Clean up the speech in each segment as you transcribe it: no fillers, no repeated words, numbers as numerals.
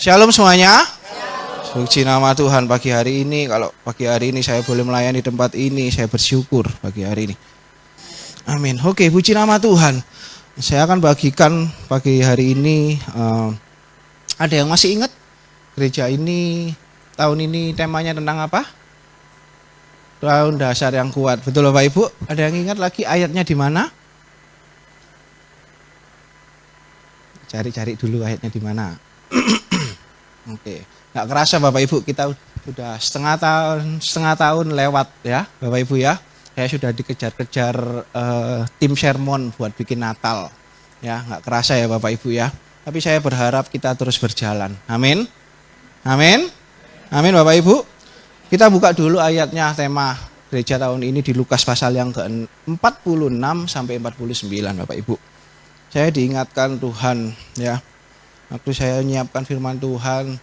Shalom semuanya. Puji nama Tuhan pagi hari ini. Kalau pagi hari ini saya boleh melayani tempat ini, saya bersyukur pagi hari ini. Amin. Oke, puji nama Tuhan. Saya akan bagikan pagi hari ini. Ada yang masih ingat gereja ini tahun ini temanya tentang apa? Tahun dasar yang kuat. Betul Bapak Ibu? Ada yang ingat lagi ayatnya di mana? Cari-cari dulu ayatnya di mana. Oke, nggak kerasa Bapak Ibu, kita sudah setengah tahun lewat ya Bapak Ibu ya. Saya sudah dikejar-kejar tim sermon buat bikin Natal ya, nggak kerasa ya Bapak Ibu ya. Tapi saya berharap kita terus berjalan. Amin, amin, amin Bapak Ibu. Kita buka dulu ayatnya tema gereja tahun ini di Lukas pasal yang ke-46 sampai 49 Bapak Ibu. Saya diingatkan Tuhan ya. Waktu saya menyiapkan firman Tuhan,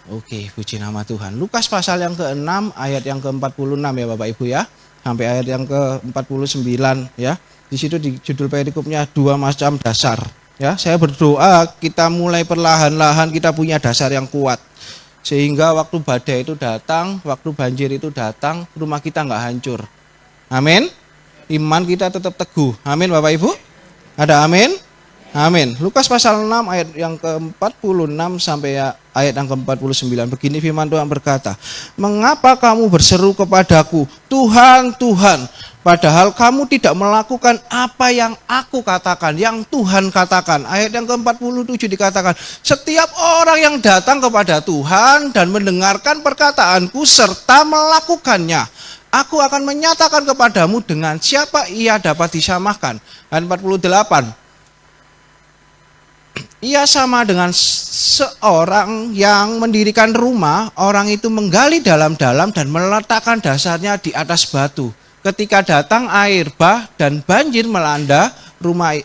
oke, puji nama Tuhan. Lukas pasal yang ke-6 ayat yang ke-46 ya Bapak Ibu ya, sampai ayat yang ke-49 ya. Di situ di judul perikopnya dua macam dasar ya. Saya berdoa kita mulai perlahan-lahan kita punya dasar yang kuat. Sehingga waktu badai itu datang, waktu banjir itu datang, rumah kita nggak hancur. Amin. Iman kita tetap teguh. Amin Bapak Ibu. Ada amin? Amin. Lukas pasal 6 ayat yang ke-46 sampai ayat yang ke-49. Begini firman Tuhan berkata, "Mengapa kamu berseru kepadaku, Tuhan, Tuhan, padahal kamu tidak melakukan apa yang aku katakan, yang Tuhan katakan." Ayat yang ke-47 dikatakan, "Setiap orang yang datang kepada Tuhan dan mendengarkan perkataanku serta melakukannya, aku akan menyatakan kepadamu dengan siapa ia dapat disamakan." Ayat 48. Ia sama dengan seorang yang mendirikan rumah, orang itu menggali dalam-dalam dan meletakkan dasarnya di atas batu. Ketika datang air bah dan banjir melanda rumah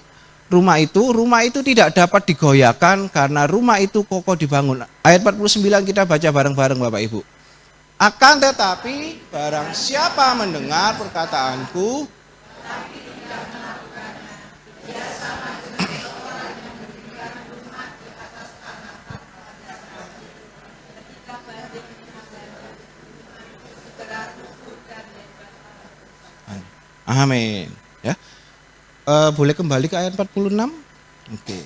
itu tidak dapat digoyahkan karena rumah itu kokoh dibangun. Ayat 49 kita baca bareng-bareng Bapak Ibu. Akan tetapi barang siapa mendengar perkataanku, amin. Ya, boleh kembali ke ayat 46? Oke.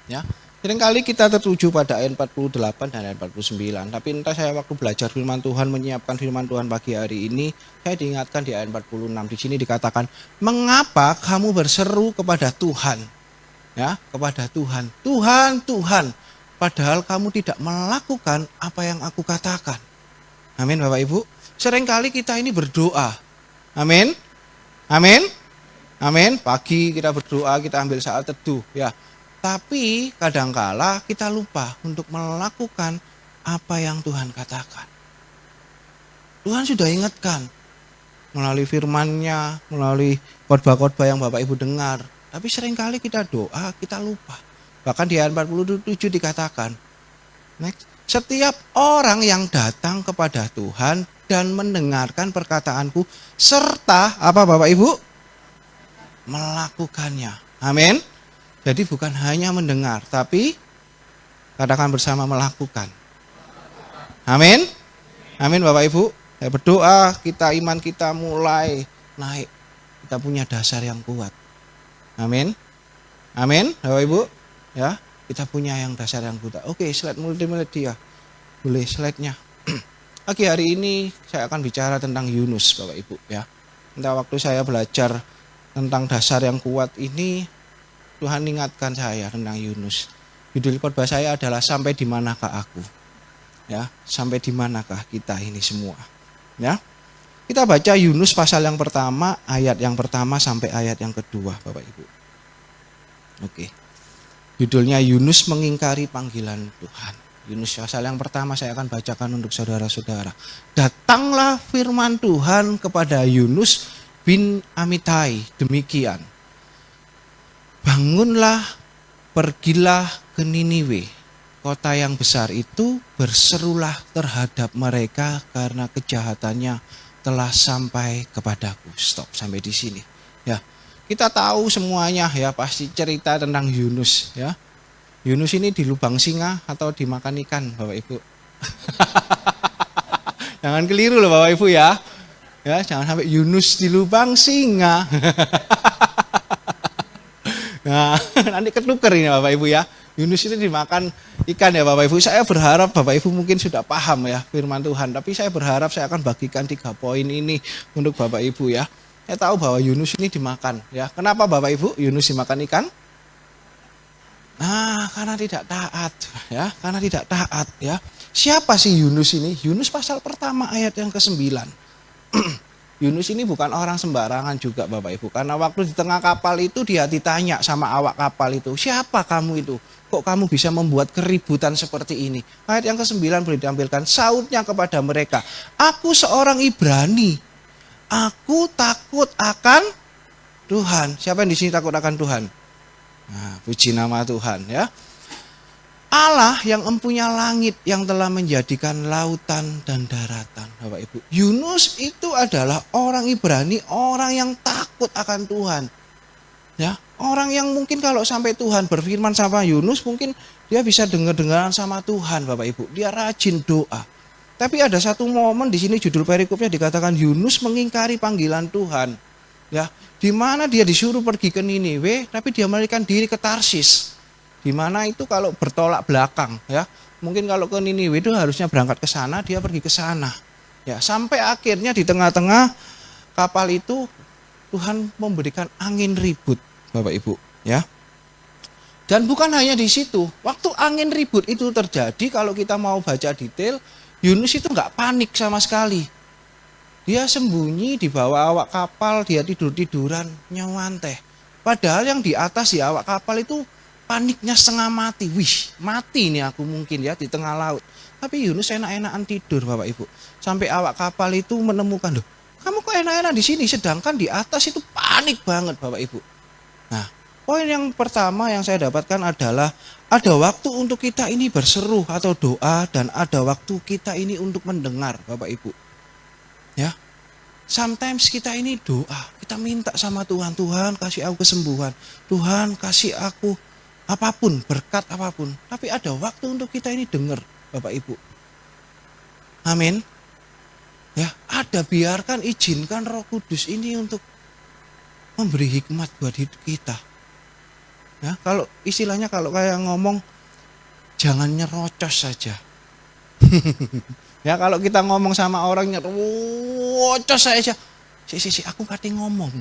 Ya. Seringkali kita tertuju pada ayat 48 dan ayat 49. Tapi entah saya waktu belajar firman Tuhan, menyiapkan firman Tuhan pagi hari ini, saya diingatkan di ayat 46. Di sini dikatakan, "Mengapa kamu berseru kepada Tuhan?" Ya, kepada Tuhan. "Tuhan, Tuhan, padahal kamu tidak melakukan apa yang aku katakan." Amin Bapak Ibu. Seringkali kita ini berdoa. Amin. Amin. Amin. Pagi kita berdoa, kita ambil saat teduh ya. Tapi kadangkala kita lupa untuk melakukan apa yang Tuhan katakan. Tuhan sudah ingatkan melalui firman-Nya, melalui khotbah-khotbah yang Bapak Ibu dengar. Tapi seringkali kita doa, kita lupa. Bahkan di ayat 47 dikatakan, "Setiap orang yang datang kepada Tuhan dan mendengarkan perkataanku serta" apa Bapak Ibu? "Melakukannya." Amin. Jadi bukan hanya mendengar, tapi katakan bersama, melakukan. Amin. Amin Bapak Ibu. Saya berdoa iman kita mulai naik. Kita punya dasar yang kuat. Amin. Amin Bapak Ibu. Ya, kita punya yang dasar yang kuat. Oke, slide multimedia. Boleh slide-nya. Pagi hari ini saya akan bicara tentang Yunus Bapak Ibu ya. Entah waktu saya belajar tentang dasar yang kuat ini, Tuhan ingatkan saya tentang Yunus. Judul khotbah saya adalah "Sampai di manakah aku?" Ya, sampai di manakah kita ini semua? Ya. Kita baca Yunus pasal yang pertama, ayat yang pertama sampai ayat yang kedua Bapak Ibu. Oke. Judulnya Yunus mengingkari panggilan Tuhan. Yunus pasal yang pertama saya akan bacakan untuk saudara-saudara. "Datanglah firman Tuhan kepada Yunus bin Amitai demikian. Bangunlah, pergilah ke Niniwe, kota yang besar itu, berserulah terhadap mereka karena kejahatannya telah sampai kepadaku." Stop sampai di sini. Ya. Kita tahu semuanya ya, pasti cerita tentang Yunus ya. Yunus ini di lubang singa atau dimakan ikan, Bapak Ibu. Jangan keliru loh Bapak Ibu ya. Ya, jangan sampai Yunus di lubang singa. Nah, nanti ketuker ini Bapak Ibu ya. Yunus itu dimakan ikan ya Bapak Ibu. Saya berharap Bapak Ibu mungkin sudah paham ya firman Tuhan. Tapi saya berharap saya akan bagikan 3 poin ini untuk Bapak Ibu ya. Saya tahu bahwa Yunus ini dimakan ya. Kenapa Bapak Ibu Yunus dimakan ikan? Nah, karena tidak taat ya. Karena tidak taat ya. Siapa sih Yunus ini? Yunus pasal pertama ayat yang ke-9. Yunus ini bukan orang sembarangan juga Bapak Ibu. Karena waktu di tengah kapal itu dia ditanya sama awak kapal itu, siapa kamu itu? Kok kamu bisa membuat keributan seperti ini? Ayat yang ke-9 boleh ditampilkan. Sautnya kepada mereka, aku seorang Ibrani. Aku takut akan Tuhan. Siapa yang di sini takut akan Tuhan? Nah, puji nama Tuhan ya. Allah yang empunya langit, yang telah menjadikan lautan dan daratan, Bapak Ibu. Yunus itu adalah orang Ibrani, orang yang takut akan Tuhan. Ya, orang yang mungkin kalau sampai Tuhan berfirman sama Yunus, mungkin dia bisa dengar-dengaran sama Tuhan, Bapak Ibu. Dia rajin doa. Tapi ada satu momen di sini judul perikopnya dikatakan Yunus mengingkari panggilan Tuhan. Ya, di mana dia disuruh pergi ke Niniwe, tapi dia melarikan diri ke Tarsis. Di mana itu kalau bertolak belakang ya. Mungkin kalau ke Niniwe itu harusnya berangkat ke sana, dia pergi ke sana. Ya, sampai akhirnya di tengah-tengah kapal itu Tuhan memberikan angin ribut, Bapak Ibu, ya. Dan bukan hanya di situ. Waktu angin ribut itu terjadi, kalau kita mau baca detail, Yunus itu nggak panik sama sekali. Dia sembunyi di bawah awak kapal, dia tidur-tiduran, nyawanteh. Padahal yang di atas di awak kapal itu paniknya setengah mati. Wih, mati nih aku mungkin ya di tengah laut. Tapi Yunus enak-enakan tidur Bapak Ibu. Sampai awak kapal itu menemukan, loh, kamu kok enak-enak di sini, sedangkan di atas itu panik banget Bapak Ibu. Nah, poin yang pertama yang saya dapatkan adalah ada waktu untuk kita ini berseru atau doa, dan ada waktu kita ini untuk mendengar Bapak Ibu. Ya. Sometimes kita ini doa, kita minta sama Tuhan, Tuhan kasih aku kesembuhan, Tuhan kasih aku apapun, berkat apapun. Tapi ada waktu untuk kita ini dengar Bapak Ibu. Amin. Ya, biarkan, izinkan Roh Kudus ini untuk memberi hikmat buat hidup kita. Ya, kalau istilahnya kalau kayak ngomong, jangan nyerocos saja. Ya, kalau kita ngomong sama orang nyerocos saja. Aku kate ngomong.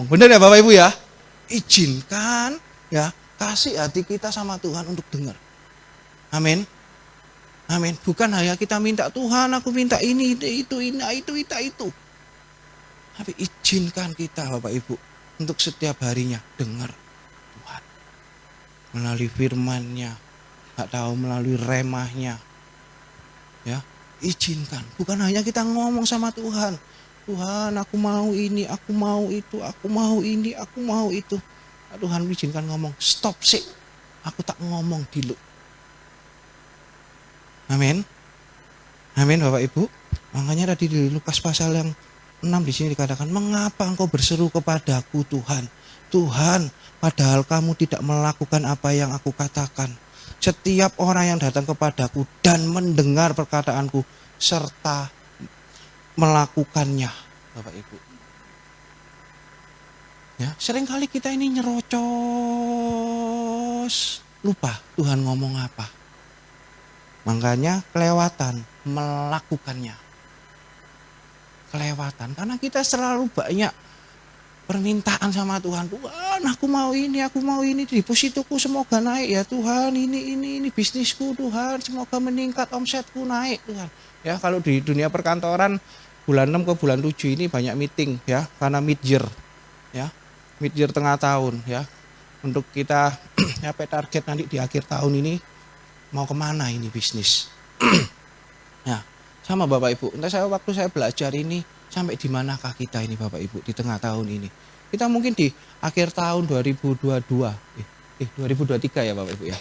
Benar ya Bapak Ibu ya? Izinkan ya, kasih hati kita sama Tuhan untuk dengar. Amin. Amin. Bukan hanya kita minta, Tuhan aku minta ini, itu. Tapi izinkan kita Bapak Ibu untuk setiap harinya dengar Tuhan. Melalui firman-Nya, gak tahu melalui remahnya. Ya, izinkan. Bukan hanya kita ngomong sama Tuhan. Tuhan aku mau ini, aku mau itu, aku mau ini, aku mau itu. Tuhan izinkan ngomong, stop sih, aku tak ngomong dulu. Amin. Amin Bapak Ibu. Makanya tadi di Lukas pasal yang 6 di sini dikatakan, mengapa engkau berseru kepadaku Tuhan? Tuhan, padahal kamu tidak melakukan apa yang aku katakan. Setiap orang yang datang kepadaku dan mendengar perkataanku serta melakukannya, Bapak Ibu. Ya, seringkali kita ini nyerocos, lupa Tuhan ngomong apa. Makanya kelewatan melakukannya. Kelewatan karena kita selalu banyak permintaan sama Tuhan. Tuhan, aku mau ini, depositoku semoga naik ya Tuhan, ini bisnisku Tuhan, semoga meningkat, omsetku naik Tuhan. Ya, kalau di dunia perkantoran bulan 6 ke bulan 7 ini banyak meeting ya, karena mid-year. Ya. Mid-year tengah tahun ya. Untuk kita nyampe target nanti di akhir tahun ini mau kemana ini bisnis. Ya, sama Bapak Ibu. Entah waktu saya belajar ini sampai di manakah kita ini Bapak Ibu di tengah tahun ini. Kita mungkin di akhir tahun 2022. 2023 ya Bapak Ibu ya.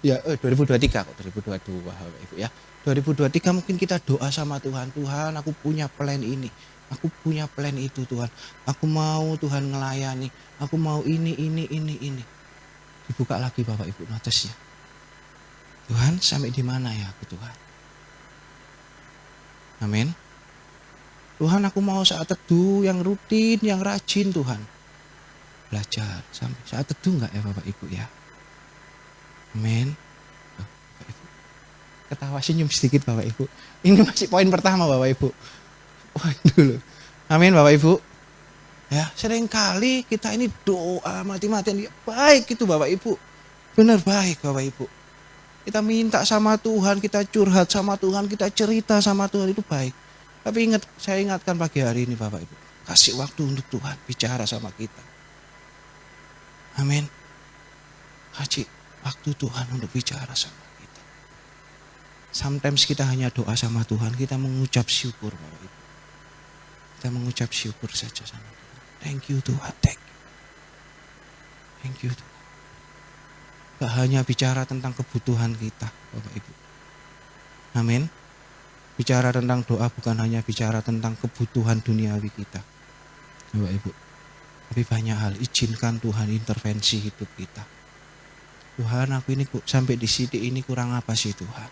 Ya, 2023 kok 2022 Bapak Ibu ya. 2023 mungkin kita doa sama Tuhan, Tuhan aku punya plan ini. Aku punya plan itu Tuhan. Aku mau Tuhan ngelayani. Aku mau ini. Dibuka lagi Bapak Ibu notesnya. Tuhan sampai di mana ya aku Tuhan? Amin. Tuhan aku mau saat teduh yang rutin, yang rajin Tuhan. Belajar sampai saat teduh enggak ya Bapak Ibu ya? Amin. Bapak Ibu. Ketawa senyum sedikit Bapak Ibu. Ini masih poin pertama Bapak Ibu. Poin dulu. Amin Bapak Ibu. Ya, seringkali kita ini doa mati-matian. Baik itu Bapak Ibu. Benar baik Bapak Ibu. Kita minta sama Tuhan, kita curhat sama Tuhan, kita cerita sama Tuhan itu baik. Tapi saya ingatkan pagi hari ini Bapak Ibu. Kasih waktu untuk Tuhan bicara sama kita. Amin. Kasih waktu Tuhan untuk bicara sama kita. Sometimes kita hanya doa sama Tuhan, kita mengucap syukur Bapak Ibu. Kita mengucap syukur saja sama Tuhan. Thank you Tuhan, thank you Tuhan. Gak hanya bicara tentang kebutuhan kita Bapak Ibu. Amin. Bicara tentang doa bukan hanya bicara tentang kebutuhan duniawi kita Bapak Ibu. Tapi banyak hal, izinkan Tuhan intervensi hidup kita. Tuhan aku ini sampai di sini ini kurang apa sih Tuhan.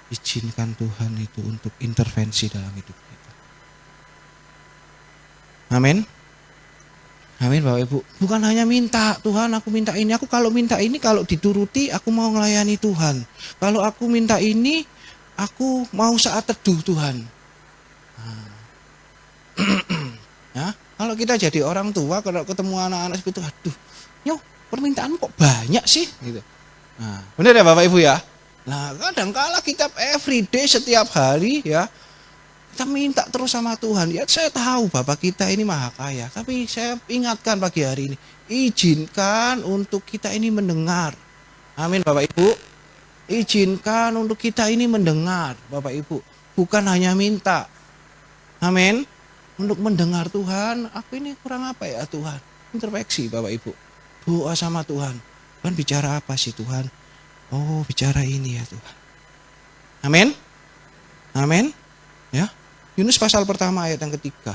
Izinkan Tuhan itu untuk intervensi dalam hidup kita. Amin. Amin Bapak Ibu. Bukan hanya minta, Tuhan aku minta ini. Aku kalau minta ini, kalau dituruti aku mau melayani Tuhan. Kalau aku minta ini, aku mau saat teduh Tuhan. Ya, kalau kita jadi orang tua, kalau ketemu anak-anak seperti itu, aduh, yo permintaan kok banyak sih, gitu. Nah, benar ya Bapak Ibu ya. Nah, kadang-kala kita everyday setiap hari ya, kita minta terus sama Tuhan. Ya, saya tahu Bapak kita ini maha kaya, tapi saya ingatkan pagi hari ini, izinkan untuk kita ini mendengar. Amin Bapak Ibu. Izinkan untuk kita ini mendengar Bapak Ibu, bukan hanya minta. Amin. Untuk mendengar Tuhan, aku ini kurang apa ya Tuhan? Introspeksi Bapak Ibu. Doa sama Tuhan. Tuhan bicara apa sih Tuhan? Oh, bicara ini ya Tuhan. Amin. Amin. Ya. Yunus pasal pertama ayat yang ketiga.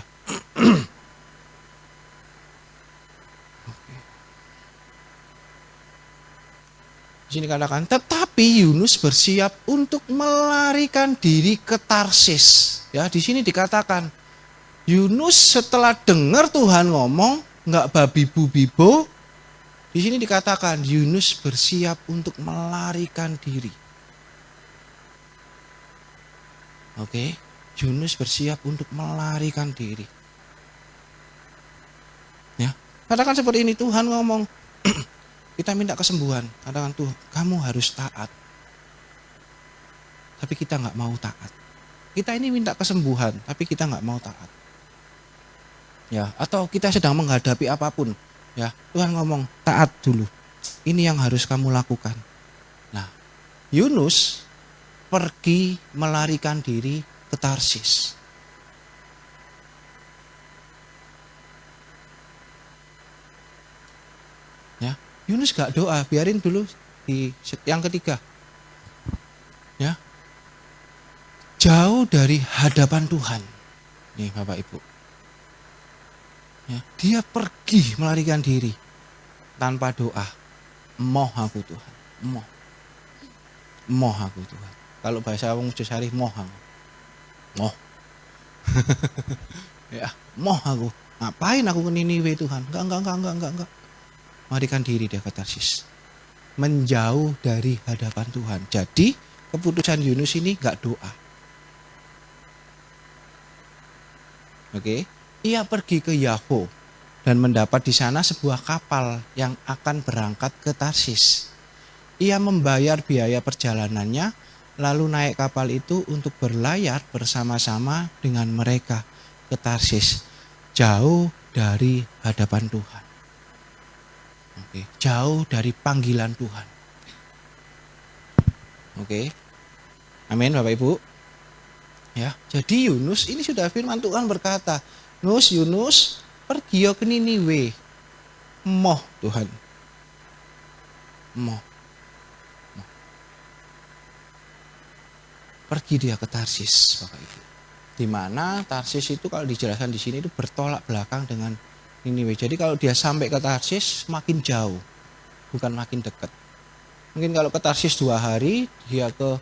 Di sini katakan, tetapi Yunus bersiap untuk melarikan diri ke Tarsis. Ya, di sini dikatakan Yunus setelah dengar Tuhan ngomong, nggak babi bu-bibo. Di sini dikatakan Yunus bersiap untuk melarikan diri. Oke. Yunus bersiap untuk melarikan diri. Ya, katakan seperti ini, Tuhan ngomong, kita minta kesembuhan. Katakan Tuhan, kamu harus taat. Tapi kita nggak mau taat. Kita ini minta kesembuhan, tapi kita nggak mau taat. Ya, atau kita sedang menghadapi apapun. Ya, Tuhan ngomong taat dulu. Ini yang harus kamu lakukan. Nah, Yunus pergi melarikan diri ke Tarsis. Ya, Yunus gak doa, biarin dulu di yang ketiga. Ya, jauh dari hadapan Tuhan. Nih Bapak Ibu. Ya, dia pergi melarikan diri tanpa doa. Moh aku Tuhan, moh aku Tuhan. Kalau bahasa wong Josari moh aku. Moh. Ya, moh aku. Ngapain aku ke Niniwe Tuhan? Enggak. Melarikan diri dia ke Tarsis. Menjauh dari hadapan Tuhan. Jadi, keputusan Yunus ini enggak doa. Oke. Ia pergi ke Yafo dan mendapat di sana sebuah kapal yang akan berangkat ke Tarsis. Ia membayar biaya perjalanannya, lalu naik kapal itu untuk berlayar bersama-sama dengan mereka ke Tarsis, jauh dari hadapan Tuhan. Oke, jauh dari panggilan Tuhan. Oke. Amin Bapak Ibu. Ya, jadi Yunus ini sudah firman Tuhan berkata, Yunus pergi ke Niniwe. Moh Tuhan. Moh. Pergi dia ke Tarsis, Bapak Ibu. Di mana Tarsis itu kalau dijelaskan di sini itu bertolak belakang dengan Niniwe. Jadi kalau dia sampai ke Tarsis makin jauh, bukan makin dekat. Mungkin kalau ke Tarsis 2 hari, dia ke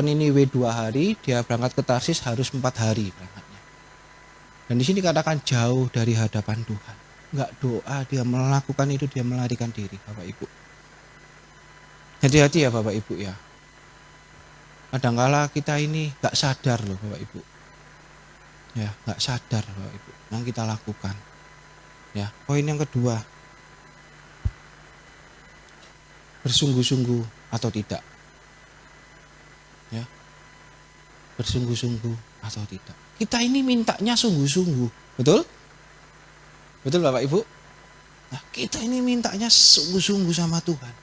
Niniwe 2 hari, dia berangkat ke Tarsis harus 4 hari berangkatnya. Dan di sini katakan jauh dari hadapan Tuhan. Enggak doa, dia melakukan itu, dia melarikan diri, Bapak Ibu. Hati-hati ya Bapak Ibu ya. Kadangkala kita ini enggak sadar loh Bapak Ibu. Ya, enggak sadar Bapak Ibu yang kita lakukan. Ya, poin yang kedua. Bersungguh-sungguh atau tidak. Ya. Bersungguh-sungguh atau tidak. Kita ini mintanya sungguh-sungguh. Betul? Betul Bapak Ibu? Nah, kita ini mintanya sungguh-sungguh sama Tuhan.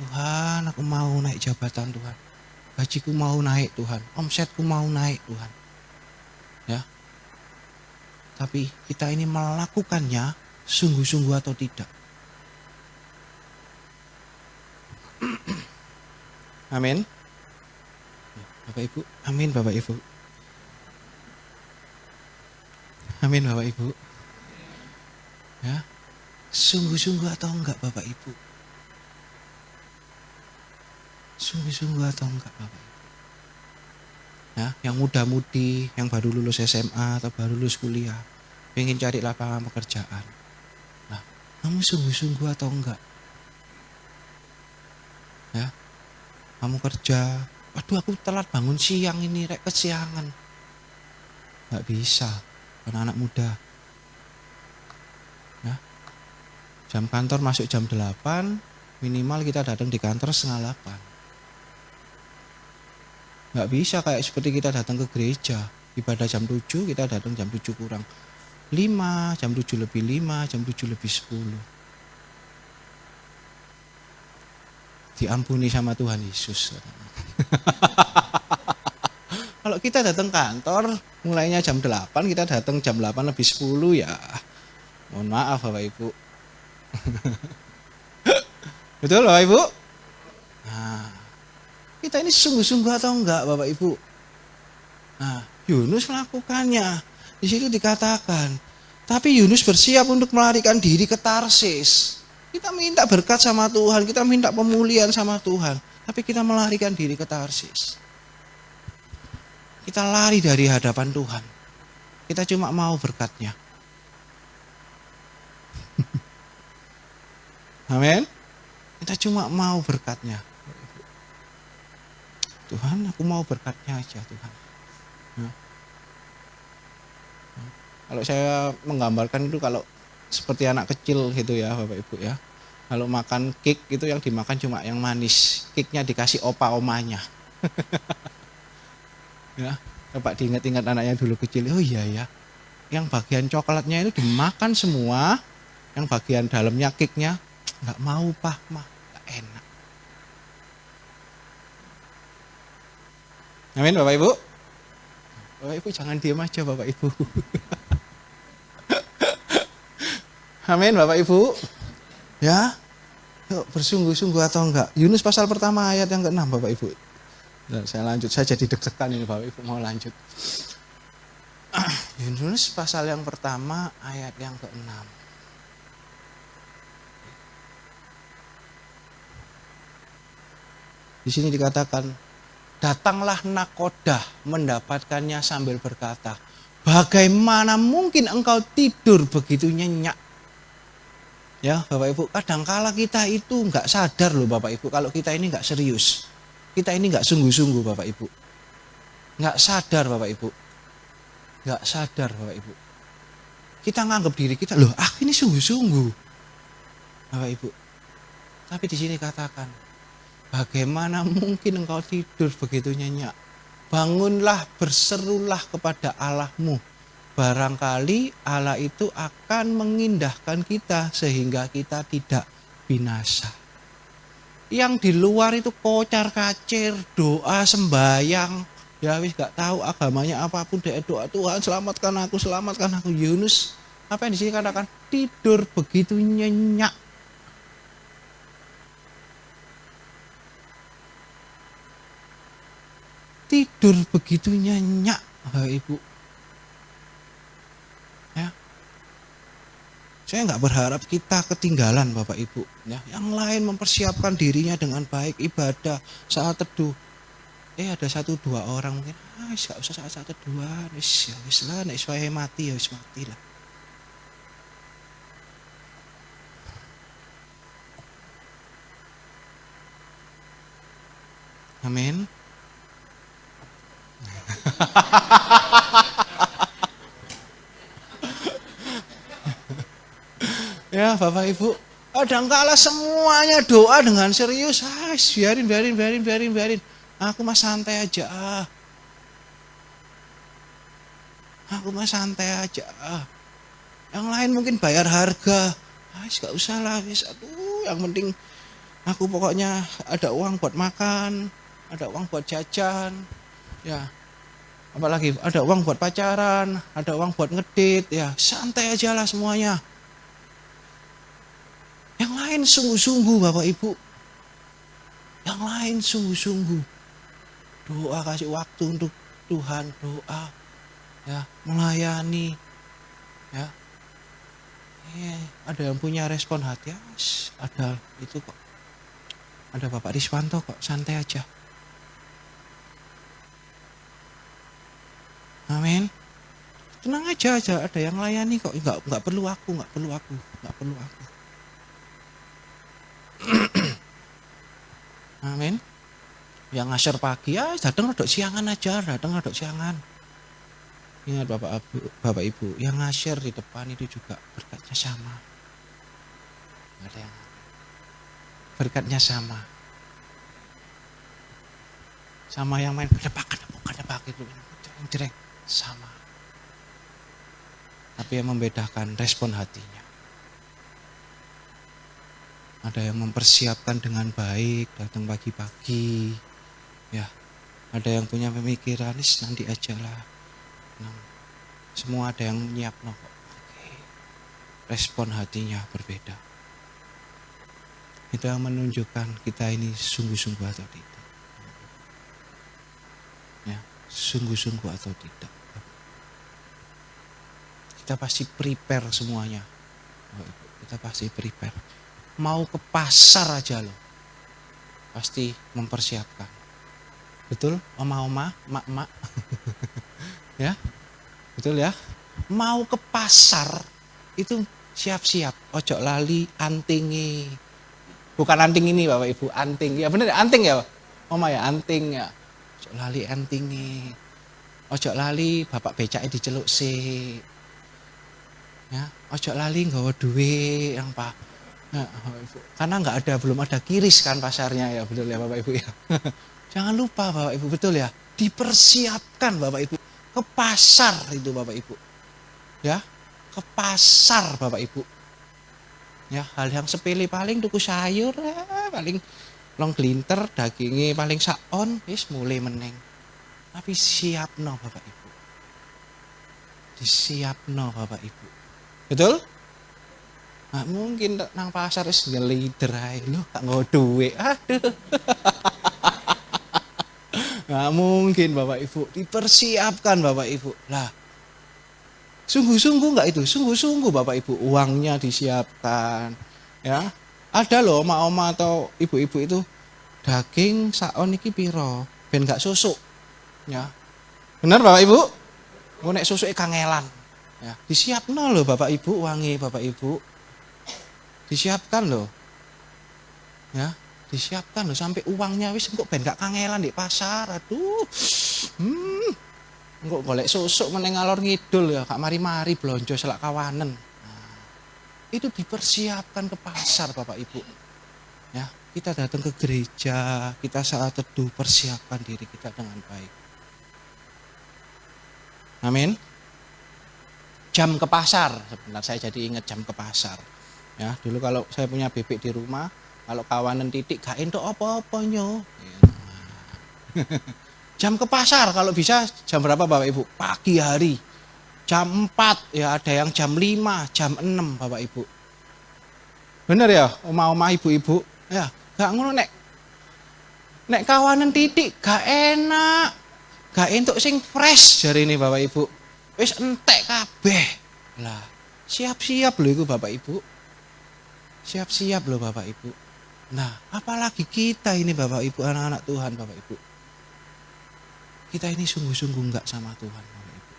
Tuhan, aku mau naik jabatan Tuhan. Gajiku mau naik Tuhan. Omsetku mau naik Tuhan. Ya. Tapi kita ini melakukannya sungguh-sungguh atau tidak. Amin. Bapak Ibu, amin Bapak Ibu. Amin Bapak Ibu. Ya. Sungguh-sungguh atau enggak Bapak Ibu? Sungguh-sungguh atau enggak Bapak Ibu? Ya, yang muda-mudi, yang baru lulus SMA atau baru lulus kuliah, pengen cari lapangan pekerjaan. Nah, kamu sungguh-sungguh atau enggak? Ya. Kamu kerja, waduh aku telat bangun siang ini, rek kesiangan. Enggak bisa, karena anak muda. Ya. Jam kantor masuk jam 8, minimal kita datang di kantor 7:30. Nggak bisa kayak seperti kita datang ke gereja, ibadah jam 7, kita datang jam 7 kurang 5, jam 7 lebih 5, jam 7 lebih 10. Diampuni sama Tuhan Yesus. Kalau kita datang kantor, mulainya jam 8, kita datang jam 8 lebih 10 ya. Mohon maaf Bapak Ibu. Betul Bapak Ibu? Nah, kita ini sungguh-sungguh atau enggak Bapak Ibu? Nah, Yunus melakukannya. Di situ dikatakan, tapi Yunus bersiap untuk melarikan diri ke Tarsis. Kita minta berkat sama Tuhan, kita minta pemulihan sama Tuhan, tapi kita melarikan diri ke Tarsis. Kita lari dari hadapan Tuhan. Kita cuma mau berkatnya. Amin. Kita cuma mau berkatnya. Tuhan, aku mau berkatnya aja Tuhan. Ya. Kalau saya menggambarkan itu kalau seperti anak kecil gitu ya Bapak Ibu ya. Kalau makan cake itu yang dimakan cuma yang manis. Cake-nya dikasih opa-omanya. Ya, coba diingat-ingat anaknya dulu kecil. Oh iya ya. Yang bagian coklatnya itu dimakan semua. Yang bagian dalamnya cake-nya enggak mau Pak, mah, enggak enak. Amin Bapak Ibu. Bapak Ibu jangan diam aja Bapak Ibu. Amin Bapak Ibu. Ya. Yuk bersungguh-sungguh atau enggak. Yunus pasal pertama ayat yang ke-6 Bapak Ibu. Nah, saya lanjut, saya jadi deg-degan ini Bapak Ibu mau lanjut. Yunus pasal yang pertama ayat yang ke-6. Di sini dikatakan, datanglah nakodah mendapatkannya sambil berkata, bagaimana mungkin engkau tidur begitu nyenyak? Ya Bapak Ibu, kadangkala kita itu enggak sadar loh Bapak Ibu, kalau kita ini enggak serius. Kita ini enggak sungguh-sungguh Bapak Ibu. Enggak sadar Bapak Ibu. Enggak sadar Bapak Ibu. Kita nganggap diri kita, loh aku ini sungguh-sungguh. Bapak Ibu. Tapi di sini katakan, bagaimana mungkin engkau tidur begitu nyenyak? Bangunlah, berserulah kepada Allahmu. Barangkali Allah itu akan mengindahkan kita sehingga kita tidak binasa. Yang di luar itu kocar kacir, doa sembayang, ya wis gak tahu agamanya apapun, doa Tuhan selamatkan aku, selamatkan aku. Yunus apa yang di sini katakan? Tidur begitu nyenyak. Tidur begitu nyenyak. Bapak Ibu. Ya. Saya nggak berharap kita ketinggalan Bapak Ibu. Ya. Yang lain mempersiapkan dirinya dengan baik, ibadah, saat teduh. Ada 1-2 orang mungkin, nggak usah saat teduhan, wis lah, nek wae mati ya wis mati lah. Amin. Ya Bapak Ibu, kadangkala semuanya doa dengan serius, biarin. Aku mah santai aja. Aku mah santai aja. Yang lain mungkin bayar harga. Gak usah lah, wis. Aduh, yang penting aku pokoknya ada uang buat makan, ada uang buat jajan, ya. Apalagi ada uang buat pacaran, ada uang buat ngedit, ya. Santai aja lah semuanya. Yang lain sungguh-sungguh Bapak Ibu. Yang lain sungguh-sungguh. Doa, kasih waktu untuk Tuhan, doa. Ya, melayani. Ya. Ada yang punya respon hati, ya, ada itu kok. Ada Bapak Riswanto kok, santai aja. Amin. Tenang aja, ada yang layani kok. Enggak perlu aku. Amin. Yang ngasar pagi ya datang rodok siangan aja, Ingat Bapak Ibu, yang ngasar di depan itu juga berkatnya sama. Ada yang berkatnya sama. Sama yang main kedepak itu, jereng sama. Tapi yang membedakan respon hatinya. Ada yang mempersiapkan dengan baik, datang pagi-pagi. Ya, ada yang punya pemikiran, nanti aja lah. Semua ada yang nyiap kok. Respon hatinya berbeda. Itu yang menunjukkan kita ini sungguh-sungguh atau tidak. Ya, sungguh-sungguh atau tidak. Kita pasti prepare semuanya. Kita pasti prepare. Mau ke pasar aja loh, pasti mempersiapkan. Betul, oma-oma, mak-mak. Ya, betul ya. Mau ke pasar itu siap-siap. Ojo lali antingi. Bukan anting ini Bapak Ibu, anting. Ya bener, anting ya, oma ya, anting ya. Ojo lali antingi. Ojo lali bapak becake diceluk sih. Ya, ojo lali nggawa duit yang karena belum ada kiris kan pasarnya ya, betul ya Bapak Ibu ya. Jangan lupa Bapak Ibu, betul ya, dipersiapkan Bapak Ibu ke pasar itu Bapak Ibu, ya, ke pasar Bapak Ibu, ya. Hal yang sepele paling tuku sayur, paling long glinter, dagingnya paling saon, wis mulai meneng. Tapi siapno Bapak Ibu, disiapno Bapak Ibu, betul? Nggak mungkin nang pasar wis ngelider ae lho, gak nggo duit. Aduh. Nggak mungkin Bapak Ibu, dipersiapkan Bapak Ibu. Lah, sungguh-sungguh enggak itu? Sungguh-sungguh Bapak Ibu, uangnya disiapkan. Ya. Ada loh oma-oma atau ibu-ibu itu daging saon iki piro, ben gak susuk. Ya. Bener Bapak Ibu? Mau nek susuke kangelan. Ya, disiapno loh Bapak Ibu, uangnya Bapak Ibu. Disiapkan loh, ya, disiapkan loh sampai uangnya wis kok ben gak kangelan di pasar. Aduh, kok golek susuk meneng ngalor ngidul ya, gak mari-mari blonjo selak kawanen. Nah, itu dipersiapkan ke pasar Bapak Ibu. Ya, kita datang ke gereja, kita saat teduh, persiapkan diri kita dengan baik. Amin. Jam ke pasar, sebentar saya jadi ingat jam ke pasar. Ya, dulu kalau saya punya bebek di rumah, kalau kawanan titik gak entuk apa-apa nyo. Jam ke pasar kalau bisa jam berapa Bapak Ibu? Pagi hari. Jam 4, ya ada yang jam 5, jam 6 Bapak Ibu. Bener ya, oma-oma ibu-ibu? Ya, gak ngono nek kawanan titik gak enak. Gak entuk sing fresh jari ini Bapak Ibu. Wis entek kabeh. Lah, siap-siap lho iku Bapak Ibu. Siap-siap loh Bapak Ibu. Nah, apalagi kita ini Bapak Ibu, anak-anak Tuhan Bapak Ibu. Kita ini sungguh-sungguh enggak sama Tuhan Bapak Ibu.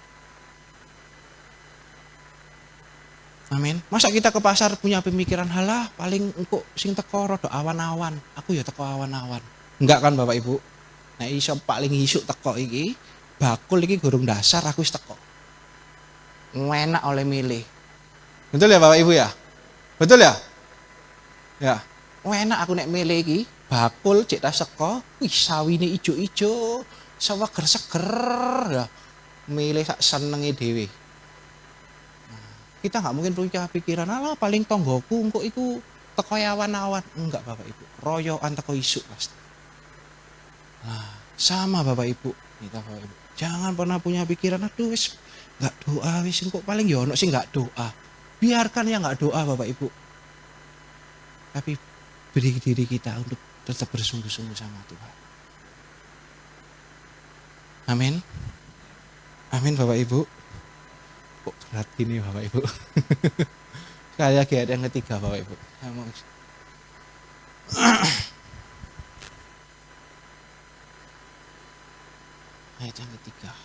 Amin. Masa kita ke pasar punya pemikiran halah paling engko sing teko rada awan-awan. Aku ya teko awan-awan. Enggak kan Bapak Ibu? Nah iso paling isuk teko iki, bakul iki gurung dasar aku wis teko. Enak oleh milih. Betul ya Bapak Ibu ya? Betul ya? Ya. Enak aku nek milih iki, bakul cek tas teko, wih sawine ijo-ijo, seger-seger ya. Milih sak senenge dhewe. Kita nggak mungkin punya pikiran, alah paling tonggoku engko iku teko awan-awan. Enggak Bapak Ibu, royokan teko isuk pasti. Nah, sama Bapak Ibu, kita Bapak Ibu. Jangan pernah punya pikiran, aduh wis enggak doa, wis engko paling ya ono sing enggak doa. Biarkan yang enggak doa Bapak Ibu. Tapi beri diri kita untuk tetap bersungguh-sungguh sama Tuhan. Amin. Amin Bapak Ibu. Kok berat gini Bapak Ibu. Sekali lagi ada yang ketiga Bapak Ibu. Ayat yang ketiga.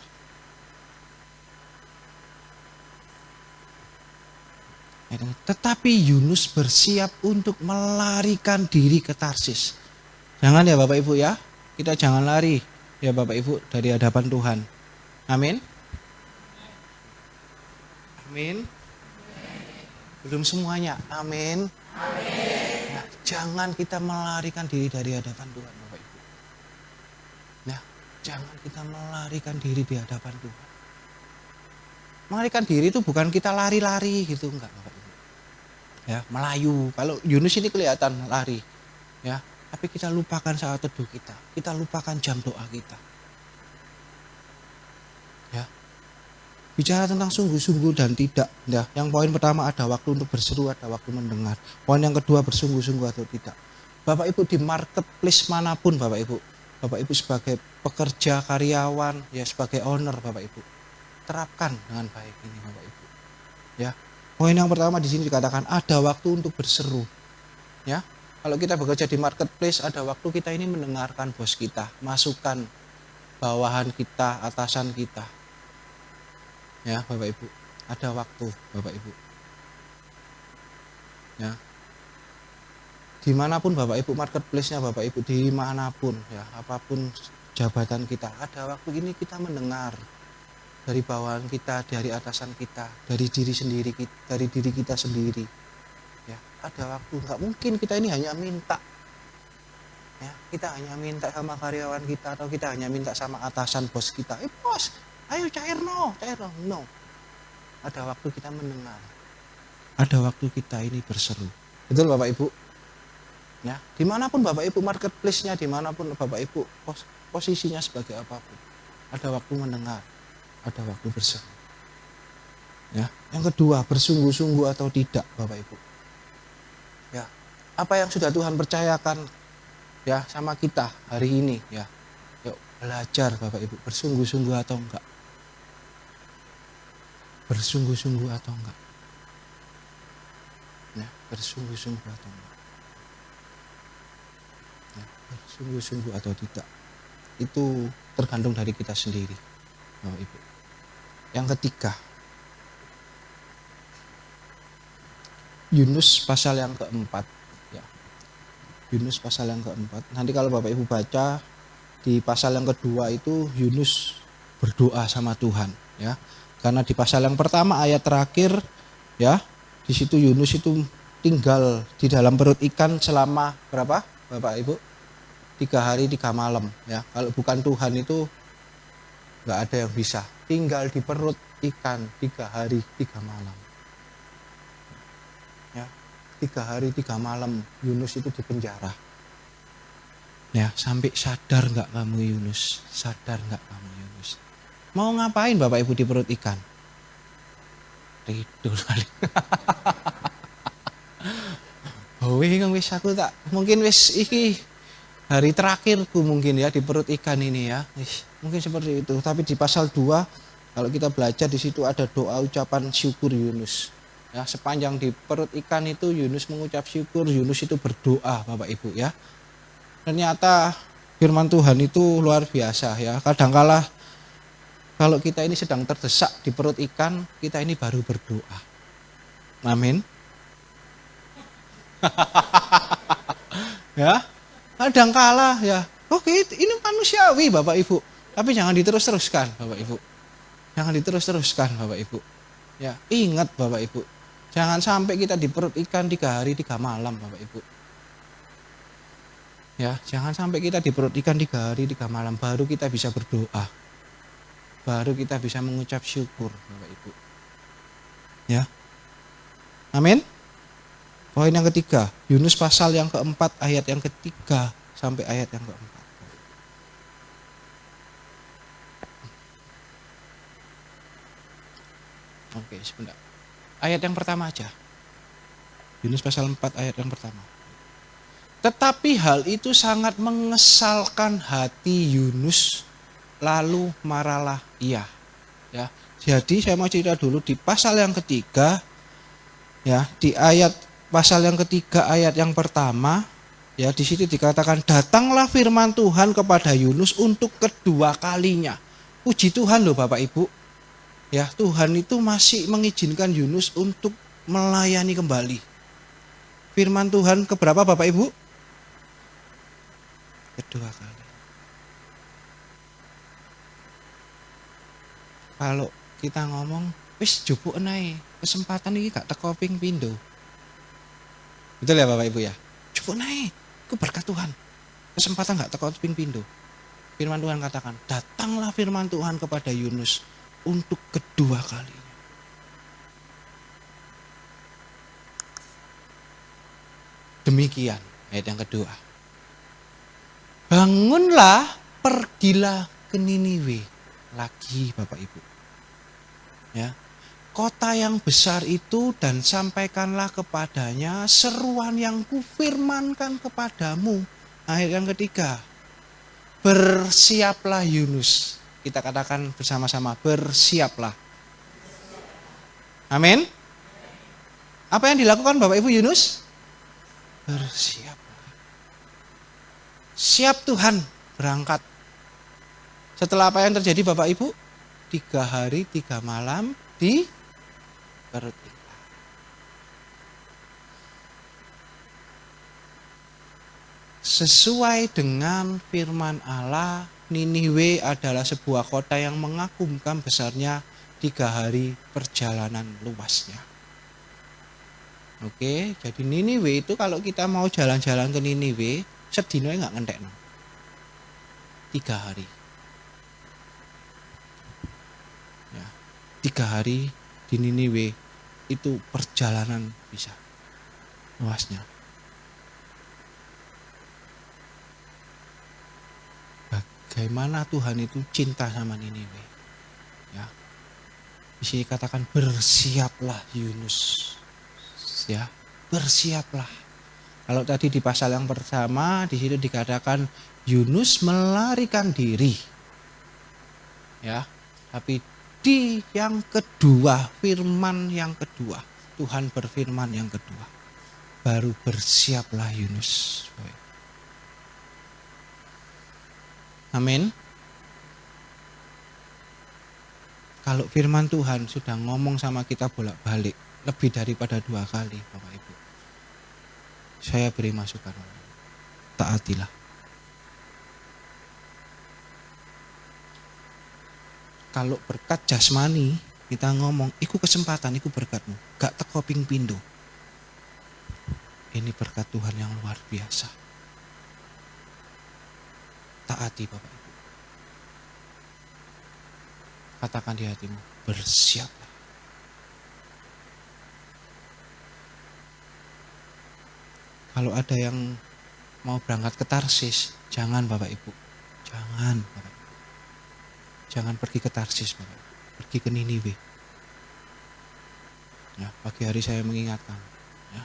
Tetapi Yunus bersiap untuk melarikan diri ke Tarsis. Jangan ya Bapak Ibu ya. Kita jangan lari ya Bapak Ibu dari hadapan Tuhan. Amin. Amin. Belum semuanya. Amin. Nah, jangan kita melarikan diri dari hadapan Tuhan Bapak Ibu. Nah, jangan kita melarikan diri di hadapan Tuhan. Melarikan diri itu bukan kita lari-lari gitu, enggak Bapak Ibu. Ya, melayu. Kalau Yunus ini kelihatan lari. Ya, tapi kita lupakan saat teduh kita. Kita lupakan jam doa kita. Ya. Bicara tentang sungguh-sungguh dan tidak. Ya, yang poin pertama ada waktu untuk berseru, ada waktu mendengar. Poin yang kedua bersungguh-sungguh atau tidak. Bapak Ibu di marketplace manapun Bapak Ibu. Bapak Ibu sebagai pekerja, karyawan, ya sebagai owner Bapak Ibu. Terapkan dengan baik ini Bapak Ibu. Ya. Poin yang pertama di sini dikatakan ada waktu untuk berseru. Ya. Kalau kita bekerja di marketplace ada waktu kita ini mendengarkan bos kita, masukan bawahan kita, atasan kita. Ya, Bapak Ibu. Ada waktu, Bapak Ibu. Ya. Dimanapun Bapak Ibu marketplace-nya Bapak Ibu, dimanapun ya, apapun jabatan kita, ada waktu ini kita mendengar dari bawahan kita, dari atasan kita, dari diri sendiri, dari diri kita sendiri. Ya, ada waktu. Nggak mungkin kita ini hanya minta. Ya, kita hanya minta sama karyawan kita atau kita hanya minta sama atasan bos kita. Bos, ayo cair no. No. Ada waktu kita mendengar. Ada waktu kita ini berseru. Betul Bapak Ibu? Ya, dimanapun Bapak Ibu marketplace-nya, dimanapun Bapak Ibu posisinya sebagai apapun, ada waktu mendengar. Ada waktu berseru. Ya, yang kedua bersungguh-sungguh atau tidak Bapak Ibu. Ya, apa yang sudah Tuhan percayakan ya sama kita hari ini ya. Yuk belajar Bapak Ibu bersungguh-sungguh atau enggak. Bersungguh-sungguh atau enggak. Ya, bersungguh-sungguh atau enggak. Ya, bersungguh-sungguh atau tidak. Itu tergantung dari kita sendiri Bapak Ibu. Yang ketiga, Yunus pasal yang keempat. Ya. Yunus pasal yang keempat. Nanti kalau Bapak Ibu baca di pasal yang kedua itu Yunus berdoa sama Tuhan. Ya. Karena di pasal yang pertama ayat terakhir, ya, di situ Yunus itu tinggal di dalam perut ikan selama berapa, Bapak Ibu? 3 hari 3 malam. Ya. Kalau bukan Tuhan itu nggak ada yang bisa. Tinggal di perut ikan 3 hari 3 malam. Ya, 3 hari 3 malam Yunus itu di penjara. Ya, sampai sadar nggak kamu Yunus? Sadar nggak kamu Yunus? Mau ngapain Bapak Ibu di perut ikan? Tidur kali. Oh, wis aku tak mungkin wis iki hari terakhirku mungkin ya di perut ikan ini ya. Mungkin seperti itu. Tapi di pasal 2 kalau kita belajar di situ ada doa ucapan syukur Yunus. Ya, sepanjang di perut ikan itu Yunus mengucap syukur, Yunus itu berdoa Bapak Ibu ya. Ternyata firman Tuhan itu luar biasa ya. Kadangkala kalau kita ini sedang terdesak di perut ikan, kita ini baru berdoa. Amin. Ya, kadangkala ya. Oke, ini manusiawi Bapak Ibu. Tapi jangan diterus-teruskan Bapak Ibu. Jangan diterus-teruskan Bapak Ibu. Ya, ingat Bapak Ibu. Jangan sampai kita di perut ikan 3 hari 3 malam Bapak Ibu. Ya, jangan sampai kita di perut ikan 3 hari 3 malam baru kita bisa berdoa. Baru kita bisa mengucap syukur Bapak Ibu. Ya. Amin. Poin yang ketiga, Yunus pasal yang keempat ayat yang ketiga sampai ayat yang keempat. Oke, sebentar. Ayat yang pertama aja. Yunus pasal 4 ayat yang pertama. Tetapi hal itu sangat mengesalkan hati Yunus, lalu marahlah ia. Ya. Jadi saya mau cerita dulu di pasal yang ketiga, ya, di ayat pasal yang ketiga ayat yang pertama, ya, di situ dikatakan datanglah firman Tuhan kepada Yunus untuk kedua kalinya. Puji Tuhan loh Bapak Ibu. Ya, Tuhan itu masih mengizinkan Yunus untuk melayani kembali. Firman Tuhan keberapa Bapak Ibu? Kedua kali. Kalau kita ngomong, wis jupuk naik, kesempatan ini gak teko ping pindo. Betul ya Bapak Ibu ya? Jupuk naik, itu berkat Tuhan. Kesempatan gak teko ping pindo. Firman Tuhan katakan, datanglah firman Tuhan kepada Yunus untuk kedua kalinya. Demikian ayat yang kedua. Bangunlah, pergilah ke Niniwe lagi Bapak Ibu. Ya, kota yang besar itu dan sampaikanlah kepadanya seruan yang kufirmankan kepadamu. Ayat yang ketiga, bersiaplah Yunus. Kita katakan bersama-sama, bersiaplah. Amin. Apa yang dilakukan Bapak Ibu Yunus? Bersiaplah. Siap Tuhan, berangkat. Setelah apa yang terjadi Bapak Ibu? 3 hari 3 malam di perut ikan. Sesuai dengan firman Allah, Niniwe adalah sebuah kota yang mengagumkan besarnya 3 hari perjalanan luasnya. Oke, jadi Niniwe itu kalau kita mau jalan-jalan ke Niniwe, sedino nggak ngentekno. 3 hari. 3 hari di Niniwe itu perjalanan bisa luasnya. Bagaimana Tuhan itu cinta sama Niniwe. Ya. Di sini katakan bersiaplah Yunus. Ya, bersiaplah. Kalau tadi di pasal yang pertama di situ dikatakan Yunus melarikan diri. Ya, tapi di yang kedua, firman yang kedua, Tuhan berfirman yang kedua, baru bersiaplah Yunus. Amin. Kalau firman Tuhan sudah ngomong sama kita bolak-balik, lebih daripada 2 kali Bapak Ibu, saya beri masukan, taatilah. Kalau berkat jasmani kita ngomong, iku kesempatan, iku berkatmu, gak teko ping pindo. Ini berkat Tuhan yang luar biasa. Taati Bapak Ibu. Katakan di hatimu, bersiaplah. Kalau ada yang mau berangkat ke Tarsis, jangan Bapak Ibu. Jangan Bapak Ibu. Jangan pergi ke Tarsis, Bapak. Pergi ke Niniwe. Ya, pagi hari saya mengingatkan. Ya,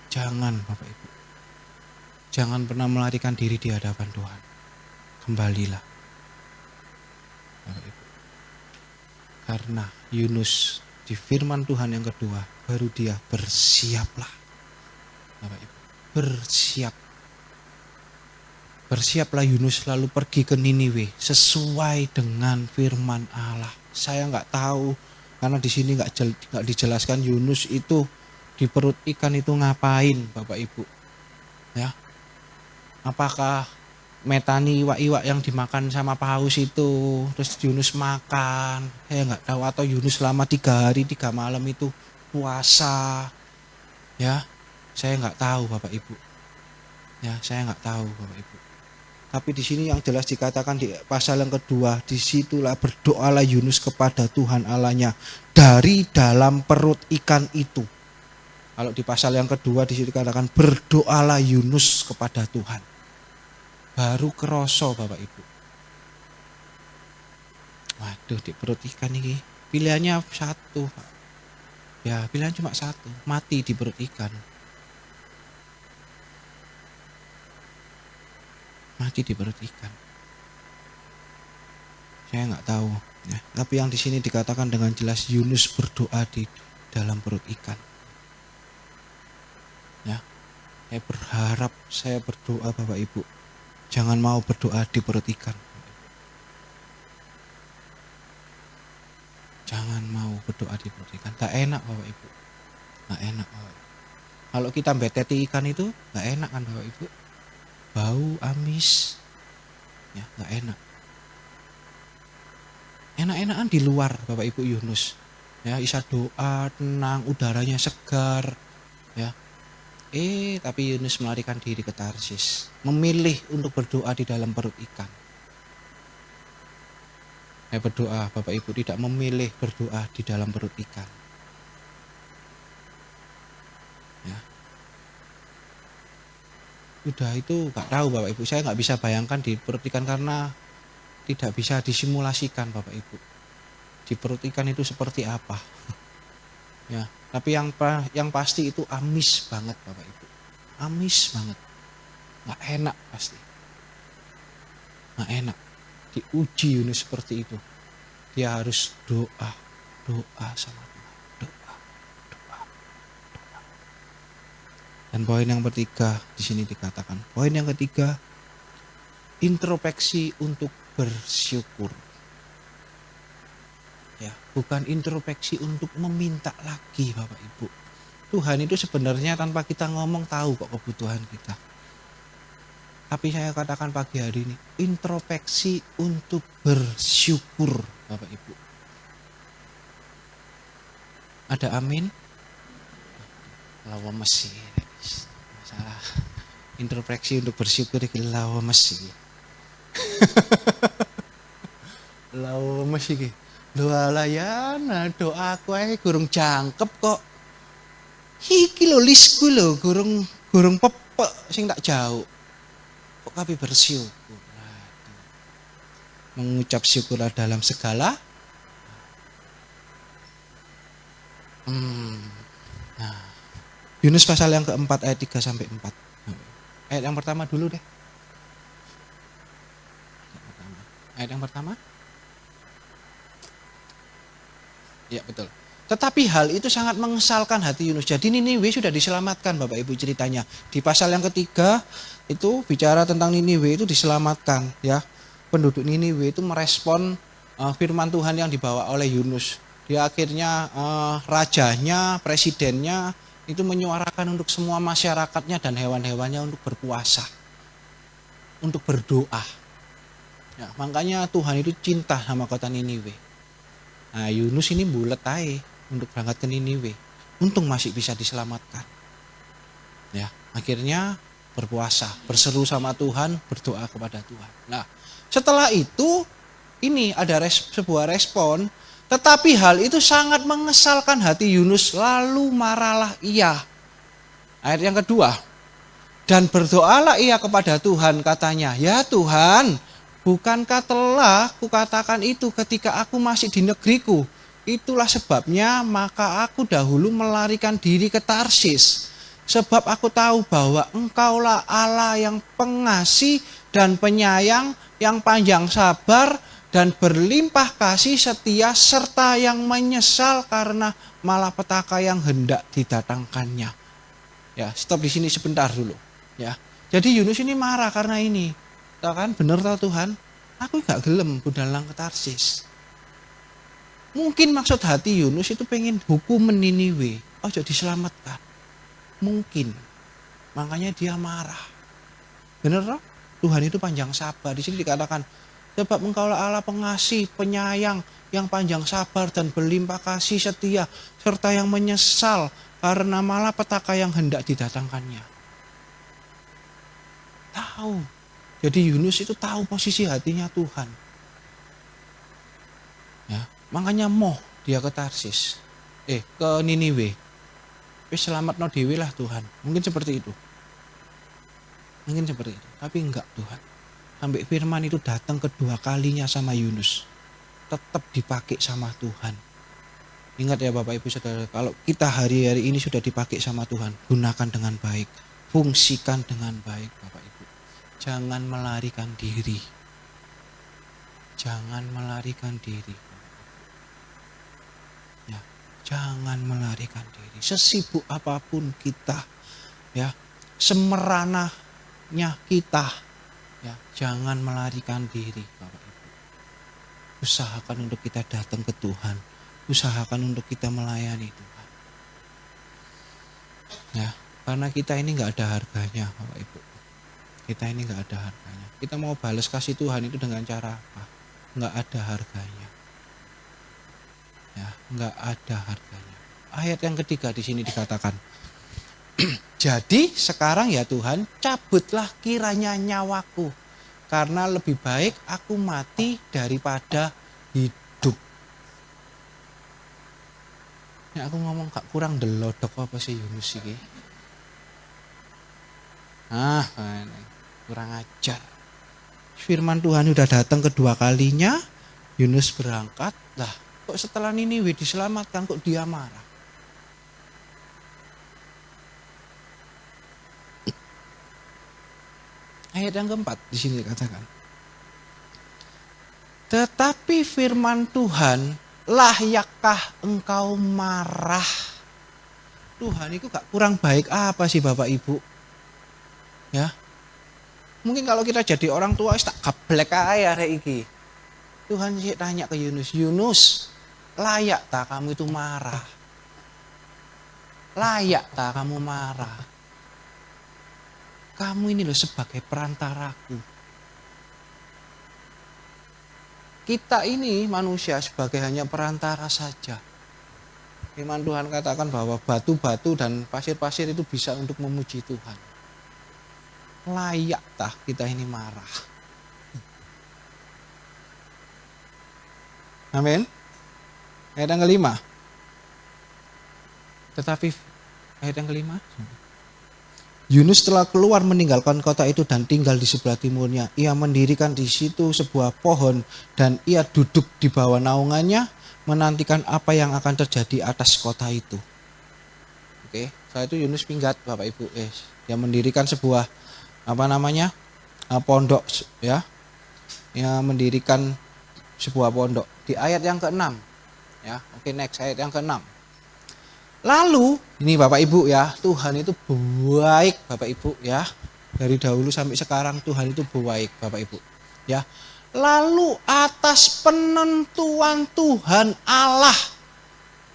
jangan Bapak Ibu. Jangan pernah melarikan diri di hadapan Tuhan. Kembalilah. Bapak Ibu. Karena Yunus di firman Tuhan yang kedua, baru dia bersiaplah. Bapak Ibu, bersiap. Bersiaplah Yunus lalu pergi ke Niniwe sesuai dengan firman Allah. Saya nggak tahu karena di sini nggak dijelaskan Yunus itu di perut ikan itu ngapain, Bapak Ibu. Ya, apakah metani iwak-iwak yang dimakan sama paus itu terus Yunus makan? Saya nggak tahu. Atau Yunus selama 3 hari 3 malam itu puasa? Ya, saya nggak tahu, Bapak Ibu. Ya, saya nggak tahu, Bapak Ibu. Tapi di sini yang jelas dikatakan di pasal yang kedua, disitulah berdoalah Yunus kepada Tuhan Allahnya dari dalam perut ikan itu. Kalau di pasal yang kedua di situ dikatakan berdoalah Yunus kepada Tuhan. Baru keroso, Bapak Ibu. Waduh, di perut ikan ini pilihannya satu. Ya, pilihan cuma satu, mati di perut ikan. Mati di perut ikan. Saya nggak tahu. Ya. Tapi yang di sini dikatakan dengan jelas Yunus berdoa di dalam perut ikan. Ya, saya berharap, saya berdoa Bapak Ibu, jangan mau berdoa di perut ikan. Jangan mau berdoa di perut ikan. Tak enak Bapak Ibu. Nggak enak Bapak Ibu. Kalau kita beteti ikan itu nggak enak kan Bapak Ibu. Bau, amis, ya nggak enak. Enak-enakan di luar Bapak Ibu Yunus, ya bisa doa tenang, udaranya segar, ya. Tapi Yunus melarikan diri ke Tarsis, memilih untuk berdoa di dalam perut ikan. Saya berdoa Bapak Ibu tidak memilih berdoa di dalam perut ikan. Ya. Udah itu nggak tahu Bapak Ibu, saya nggak bisa bayangkan di perut ikan karena tidak bisa disimulasikan Bapak Ibu. Di perut ikan itu seperti apa? Ya, tapi yang pasti itu amis banget Bapak Ibu. Amis banget. Nggak enak pasti. Nggak enak. Diuji Yunus seperti itu. Dia harus doa sama Tuhan. Doa. Dan poin yang ketiga di sini dikatakan, poin yang ketiga, introspeksi untuk bersyukur. Ya, bukan introspeksi untuk meminta lagi Bapak Ibu. Tuhan itu sebenarnya tanpa kita ngomong tahu kok kebutuhan kita. Tapi saya katakan pagi hari ini, introspeksi untuk bersyukur Bapak Ibu. Ada amin? Lawa mesi. Masalah introspeksi untuk bersyukur iki lawa mesi. Lawa mesi iki. Doa layana, doa aku ae gurung jangkep kok. Iki lho lisku lho gurung pepek sing tak jauh. Kok kabeh bersyukur. Mengucap syukurlah dalam segala. Nah, Yunus pasal yang keempat ayat 3 sampai 4. Ayat yang pertama dulu deh. Ayat yang pertama. Ya betul. Tetapi hal itu sangat mengesalkan hati Yunus. Jadi Niniwe sudah diselamatkan Bapak Ibu ceritanya. Di pasal yang ketiga itu bicara tentang Niniwe itu diselamatkan ya. Penduduk Niniwe itu merespon firman Tuhan yang dibawa oleh Yunus. Dia akhirnya rajanya, presidennya itu menyuarakan untuk semua masyarakatnya dan hewan-hewannya untuk berpuasa. Untuk berdoa. Ya, makanya Tuhan itu cinta sama kota Niniwe. Nah, Yunus ini bulet aja untuk berangkat ke Niniwe. Untung masih bisa diselamatkan. Ya, akhirnya berpuasa, berseru sama Tuhan, berdoa kepada Tuhan. Nah, setelah itu ini ada sebuah respon, tetapi hal itu sangat mengesalkan hati Yunus, lalu marahlah ia. Ayat yang kedua. Dan berdoalah ia kepada Tuhan, katanya, "Ya Tuhan, bukankah telah kukatakan itu ketika aku masih di negeriku? Itulah sebabnya maka aku dahulu melarikan diri ke Tarsis. Sebab aku tahu bahwa Engkaulah Allah yang pengasih dan penyayang, yang panjang sabar dan berlimpah kasih setia, serta yang menyesal karena malapetaka yang hendak didatangkannya. Ya, stop di sini sebentar dulu. Ya, jadi Yunus ini marah karena ini. Tahu kan, bener tahu Tuhan? Aku gak gelem budal ke Tarsis. Mungkin maksud hati Yunus itu pengen hukum Niniwe, ojo diselamatkan. Mungkin, makanya dia marah. Bener toh? Tuhan itu panjang sabar. Di sini dikatakan, sebab Engkaulah Allah pengasih, penyayang, yang panjang sabar dan berlimpah kasih setia, serta yang menyesal karena malapetaka yang hendak didatangkannya. Tahu. Jadi Yunus itu tahu posisi hatinya Tuhan. Ya, makanya moh dia ke Tarsis. Ke Niniwe. Wis selamatno dhewe lah Tuhan. Mungkin seperti itu. Mungkin seperti itu. Tapi enggak Tuhan. Sampai firman itu datang kedua kalinya sama Yunus. Tetap dipakai sama Tuhan. Ingat ya Bapak Ibu Saudara, kalau kita hari-hari ini sudah dipakai sama Tuhan, gunakan dengan baik. Fungsikan dengan baik Bapak Ibu. Jangan melarikan diri. Jangan melarikan diri. Ya, jangan melarikan diri. Sesibuk apapun kita, ya, semeranahnya kita, ya, jangan melarikan diri, Bapak Ibu. Usahakan untuk kita datang ke Tuhan. Usahakan untuk kita melayani Tuhan. Ya, karena kita ini nggak ada harganya, Bapak Ibu. Kita ini nggak ada harganya. Kita mau balas kasih Tuhan itu dengan cara apa? Nggak ada harganya. Ya, nggak ada harganya. Ayat yang ketiga di sini dikatakan, jadi sekarang ya Tuhan, cabutlah kiranya nyawaku, karena lebih baik aku mati daripada hidup. Ya aku ngomong gak kurang delodok apa sih Yunus ini? Kurang ajar. Firman Tuhan udah datang kedua kalinya, Yunus berangkat. Lah, kok setelah Niniwe diselamatkan kok dia marah? Ayat yang keempat di sini dikatakan. Tetapi firman Tuhan, layakkah engkau marah? Tuhan itu gak kurang baik apa sih Bapak Ibu? Ya. Mungkin kalau kita jadi orang tua tak gablek ae arek iki. Tuhan sih tanya ke Yunus, Yunus, layak tak kamu itu marah? Layak tak kamu marah? Kamu ini loh sebagai perantaraku. Kita ini manusia sebagai hanya perantara saja. Firman Tuhan katakan bahwa batu-batu dan pasir-pasir itu bisa untuk memuji Tuhan. Layak tah kita ini marah. Amin. Ayat yang kelima. Tetapi ayat yang kelima. Yunus telah keluar meninggalkan kota itu dan tinggal di sebelah timurnya. Ia mendirikan di situ sebuah pohon dan ia duduk di bawah naungannya menantikan apa yang akan terjadi atas kota itu. Oke, setelah itu Yunus minggat Bapak Ibu. Dia mendirikan sebuah pondok ya. Ia mendirikan sebuah pondok di ayat yang ke-6 ya. Oke, next ayat yang ke-6. Lalu ini Bapak Ibu ya, Tuhan itu baik Bapak Ibu ya. Dari dahulu sampai sekarang Tuhan itu baik Bapak Ibu ya. Lalu atas penentuan Tuhan Allah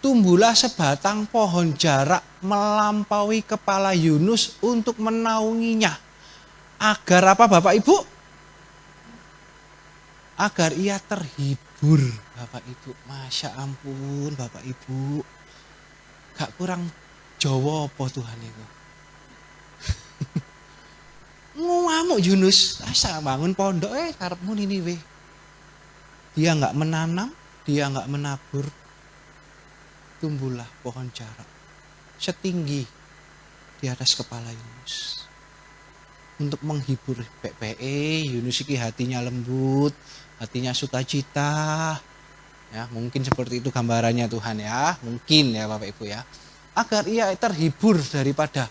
tumbuhlah sebatang pohon jarak melampaui kepala Yunus untuk menaunginya. Agar apa Bapak Ibu? Agar ia terhibur Bapak Ibu. Masya ampun Bapak Ibu. Gak kurang Jawa apa Tuhan itu. Ngamuk Yunus. Asa bangun pondok karepmu Niniwe. Dia gak menanam, dia gak menabur. Tumbuhlah pohon jarak setinggi di atas kepala Yunus. Untuk menghibur PPE, Yunus iki hatinya lembut, hatinya sukacita. Ya, mungkin seperti itu gambarannya Tuhan ya, mungkin ya Bapak Ibu ya. Agar ia terhibur daripada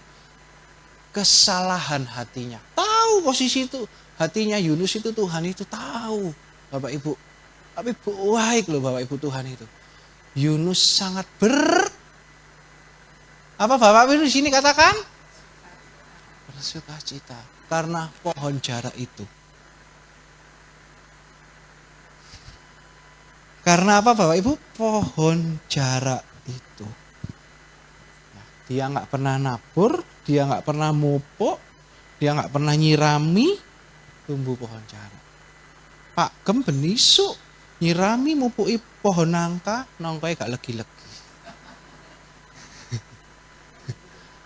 kesalahan hatinya. Tahu posisi itu, hatinya Yunus itu Tuhan itu tahu, Bapak Ibu. Tapi baik loh Bapak Ibu Tuhan itu. Yunus sangat apa Bapak Ibu di sini katakan? Bersukacita karena pohon jara itu. Karena apa Bapak Ibu? Pohon jara itu. Nah, dia nggak pernah nabur, dia nggak pernah mupuk, dia nggak pernah nyirami, tumbuh pohon jara. Pak Gem benisuk, nyirami mupui pohon nangka, nangkai gak legi-legi.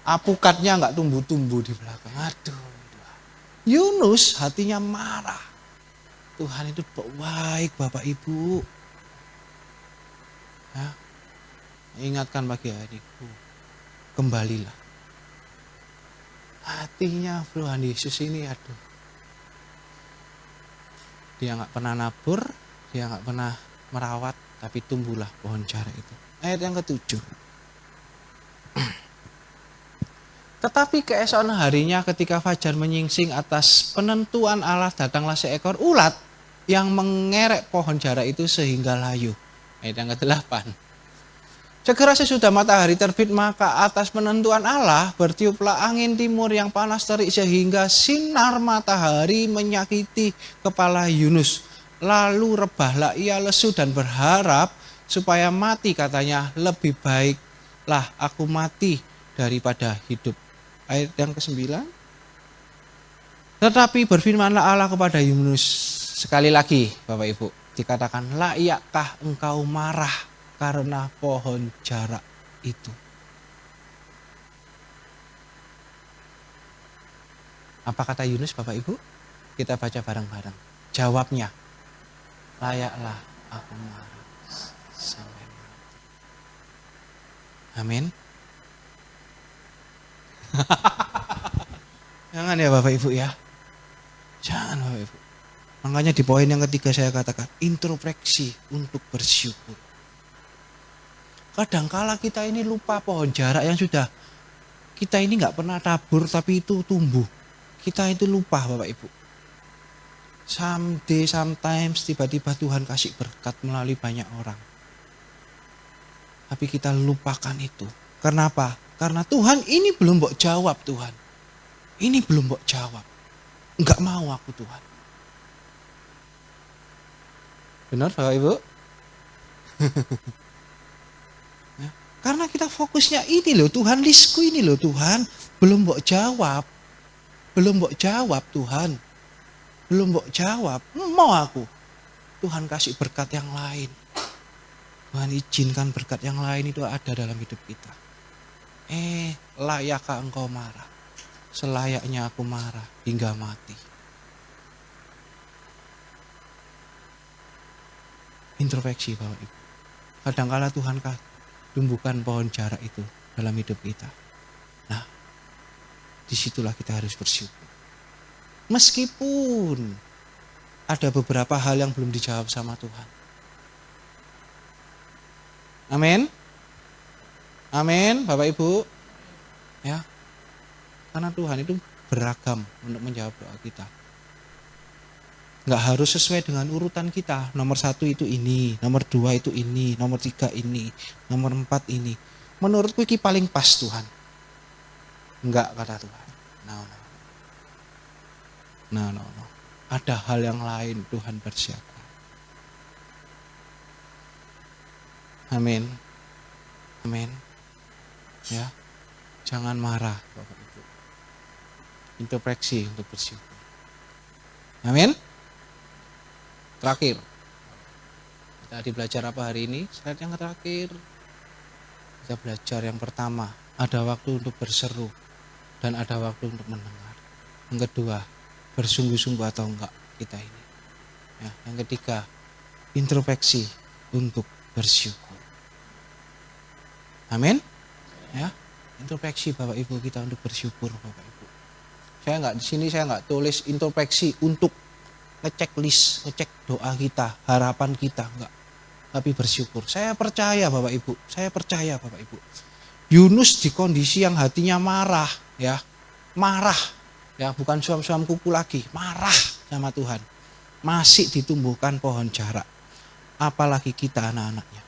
Apukatnya nggak tumbuh-tumbuh di belakang. Aduh. Yunus hatinya marah. Tuhan itu baik Bapak Ibu. Ya, ingatkan pagi hariku, kembalilah. Hatinya Tuhan Yesus ini, aduh. Dia nggak pernah nabur, dia nggak pernah merawat, tapi tumbuhlah pohon jara itu. Ayat yang ke-7. Tetapi keesokan harinya ketika fajar menyingsing atas penentuan Allah, datanglah seekor ulat yang mengerek pohon jara itu sehingga layu. Ayat yang ke-8. Segera sesudah matahari terbit, maka atas penentuan Allah bertiuplah angin timur yang panas terik sehingga sinar matahari menyakiti kepala Yunus. Lalu rebahlah ia lesu dan berharap supaya mati, katanya, lebih baiklah aku mati daripada hidup. Ayat yang ke-9. Tetapi berfirmanlah Allah kepada Yunus. Sekali lagi Bapak Ibu, dikatakan, layakkah engkau marah karena pohon jara itu? Apa kata Yunus Bapak Ibu? Kita baca bareng-bareng. Jawabnya, layaklah aku marah sampai mati. Amin. Jangan ya Bapak Ibu ya. Jangan Bapak Ibu. Makanya di poin yang ketiga saya katakan introspeksi untuk bersyukur. Kadangkala kita ini lupa pohon jara yang sudah kita ini nggak pernah tabur tapi itu tumbuh. Kita itu lupa Bapak Ibu. Sometimes tiba-tiba Tuhan kasih berkat melalui banyak orang. Tapi kita lupakan itu. Kenapa? Karena Tuhan ini belum mbok jawab Tuhan. Ini belum mbok jawab. Enggak mau aku Tuhan. Benar Bapak Ibu? Ya, karena kita fokusnya ini loh Tuhan, listku ini loh Tuhan. Belum mbok jawab. Belum mbok jawab Tuhan. Belum mbok jawab. Mau aku. Tuhan kasih berkat yang lain. Tuhan izinkan berkat yang lain itu ada dalam hidup kita. Layakkah engkau marah? Selayaknya aku marah hingga mati. Introspeksi Bapak Ibu. Kadangkala Tuhan tumbuhkan pohon jara itu dalam hidup kita. Nah, disitulah kita harus bersyukur. Meskipun ada beberapa hal yang belum dijawab sama Tuhan. Amin. Amin, Bapak Ibu. Ya. Karena Tuhan itu beragam untuk menjawab doa kita. Nggak harus sesuai dengan urutan kita. Nomor 1 itu ini, nomor 2 itu ini, nomor 3 ini, nomor 4 ini. Menurutku ini paling pas Tuhan. Enggak, kata Tuhan. No. Ada hal yang lain Tuhan persiapkan. Amin. Amin. Ya. Jangan marah Bapak Ibu. Introspeksi untuk bersyukur. Amin. Terakhir. Kita belajar apa hari ini? Slide yang terakhir. Kita belajar yang pertama, ada waktu untuk berseru dan ada waktu untuk mendengar. Yang kedua, bersungguh-sungguh atau enggak kita ini. Ya, yang ketiga, introspeksi untuk bersyukur. Amin. Ya, introspeksi Bapak Ibu kita untuk bersyukur Bapak Ibu. Saya nggak tulis introspeksi untuk ngecek list, ngecek doa kita, harapan kita, enggak. Tapi bersyukur. Saya percaya Bapak Ibu. Yunus di kondisi yang hatinya marah, ya. marah, ya bukan suam-suam kuku lagi, marah sama Tuhan. Masih ditumbuhkan pohon jarak. Apalagi kita anak-anaknya.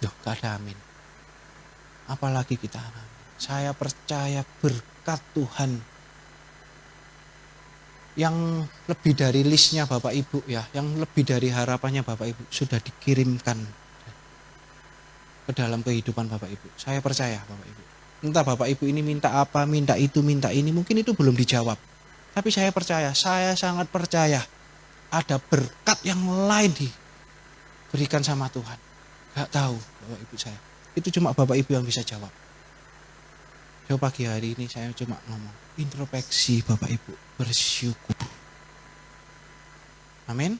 Duh, gak ada amin. Apalagi kita anak-anak. Saya percaya berkat Tuhan yang lebih dari listnya Bapak Ibu ya, yang lebih dari harapannya Bapak Ibu sudah dikirimkan ke dalam kehidupan Bapak Ibu. Saya percaya Bapak Ibu. Entah Bapak Ibu ini minta apa, minta itu, minta ini, mungkin itu belum dijawab. Tapi saya percaya, saya sangat percaya ada berkat yang lain diberikan sama Tuhan. Gak tahu Bapak Ibu saya. Itu cuma Bapak Ibu yang bisa jawab. So pagi hari ini saya cuma ngomong introspeksi Bapak Ibu, bersyukur. Amin.